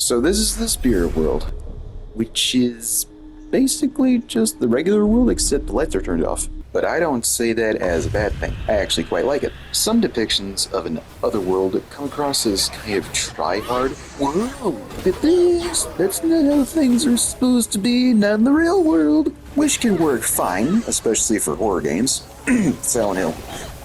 So this is the spirit world, which is basically just the regular world except the lights are turned off. But I don't say that as a bad thing. I actually quite like it. Some depictions of an other world come across as kind of try-hard. Whoa, look at this! That's not how things are supposed to be, not in the real world. Which can work fine, especially for horror games. Silent Hill.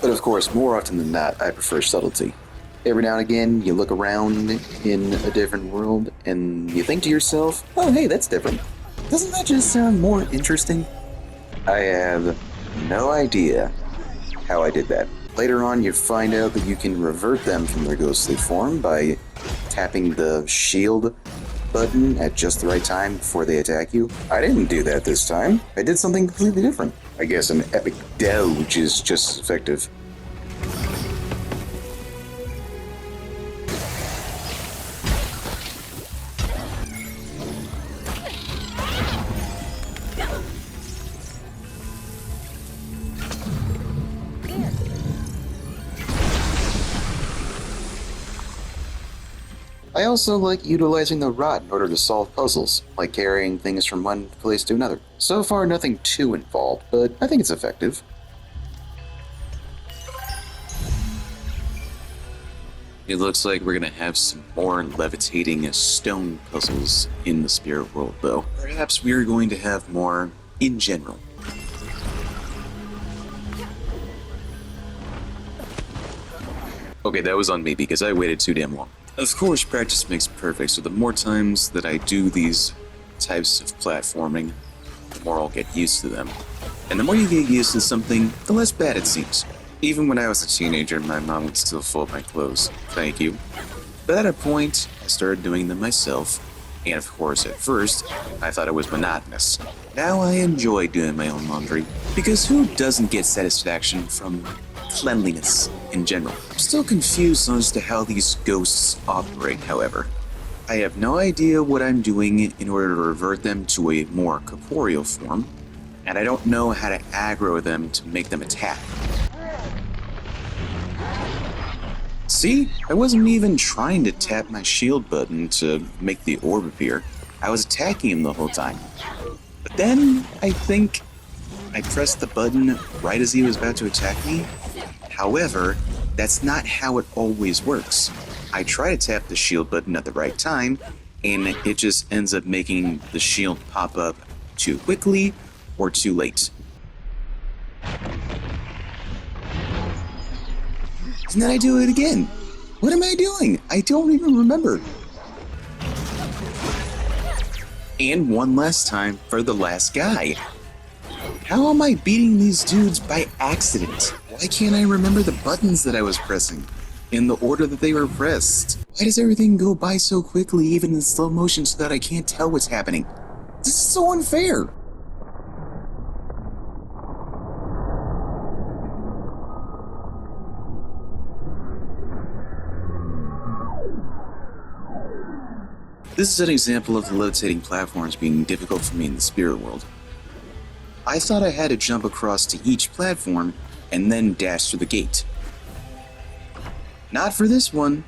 But of course, more often than not, I prefer subtlety. Every now and again, you look around in a different world and you think to yourself, oh hey, that's different. Doesn't that just sound more interesting? I have no idea how I did that. Later on, you find out that you can revert them from their ghostly form by tapping the shield button at just the right time before they attack you. I didn't do that this time. I did something completely different. I guess an epic doge is just as effective. I also like utilizing the rod in order to solve puzzles, like carrying things from one place to another. So far, nothing too involved, but I think it's effective. It looks like we're gonna have some more levitating stone puzzles in the spirit world, though. Perhaps we're going to have more in general. Okay, that was on me because I waited too damn long. Of course, practice makes perfect, so the more times that I do these types of platforming, the more I'll get used to them. And the more you get used to something, the less bad it seems. Even when I was a teenager, my mom would still fold my clothes. Thank you. But at a point, I started doing them myself, and of course, at first, I thought it was monotonous. Now I enjoy doing my own laundry, because who doesn't get satisfaction from cleanliness in general? I'm still confused as to how these ghosts operate, however. I have no idea what I'm doing in order to revert them to a more corporeal form, and I don't know how to aggro them to make them attack. See? I wasn't even trying to tap my shield button to make the orb appear. I was attacking him the whole time. But then, I think I pressed the button right as he was about to attack me. However, that's not how it always works. I try to tap the shield button at the right time, and it just ends up making the shield pop up too quickly or too late. And then I do it again. What am I doing? I don't even remember. And one last time for the last guy. How am I beating these dudes by accident? Why can't I remember the buttons that I was pressing in the order that they were pressed? Why does everything go by so quickly, even in slow motion, so that I can't tell what's happening? This is so unfair. This is an example of the levitating platforms being difficult for me in the spirit world. I thought I had to jump across to each platform and then dash through the gate. Not for this one,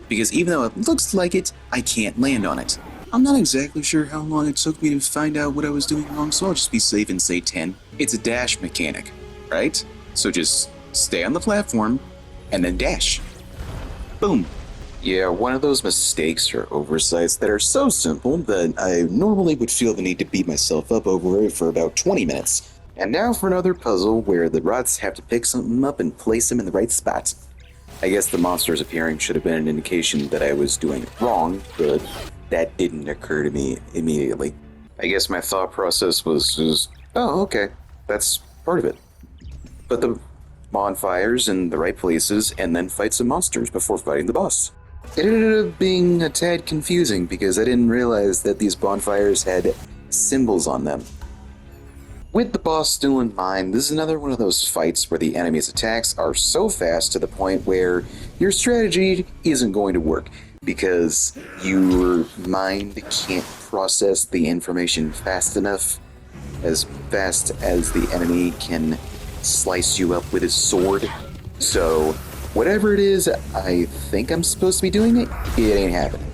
because even though it looks like it, I can't land on it. I'm not exactly sure how long it took me to find out what I was doing wrong, so I'll just be safe and say 10. It's a dash mechanic, right? So just stay on the platform and then dash. Boom. Yeah, one of those mistakes or oversights that are so simple that I normally would feel the need to beat myself up over it for about 20 minutes. And now for another puzzle where the rods have to pick something up and place them in the right spot. I guess the monsters appearing should have been an indication that I was doing it wrong, but that didn't occur to me immediately. I guess my thought process was just, oh, okay, that's part of it. Put the bonfires in the right places and then fight some monsters before fighting the boss. It ended up being a tad confusing because I didn't realize that these bonfires had symbols on them. With the boss still in mind, this is another one of those fights where the enemy's attacks are so fast to the point where your strategy isn't going to work because your mind can't process the information fast enough, as fast as the enemy can slice you up with his sword. So whatever it is I think I'm supposed to be doing, it ain't happening.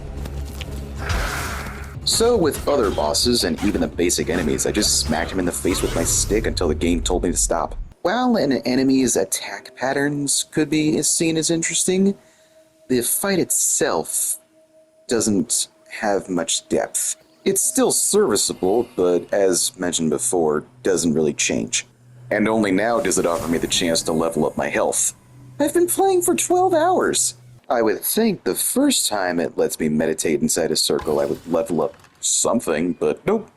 So with other bosses and even the basic enemies, I just smacked him in the face with my stick until the game told me to stop. While an enemy's attack patterns could be seen as interesting, the fight itself doesn't have much depth. It's still serviceable, but as mentioned before, doesn't really change. And only now does it offer me the chance to level up my health. I've been playing for 12 hours. I would think the first time it lets me meditate inside a circle, I would level up something, but nope.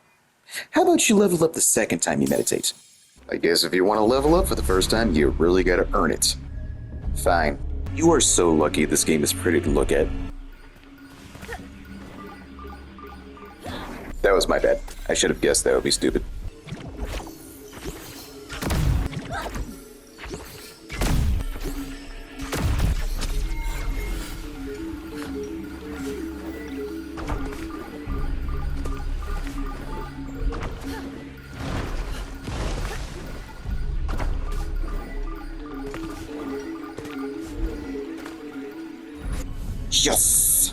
How about you level up the second time you meditate? I guess if you want to level up for the first time, you really gotta earn it. Fine. You are so lucky this game is pretty to look at. That was my bad. I should have guessed that would be stupid. Yes!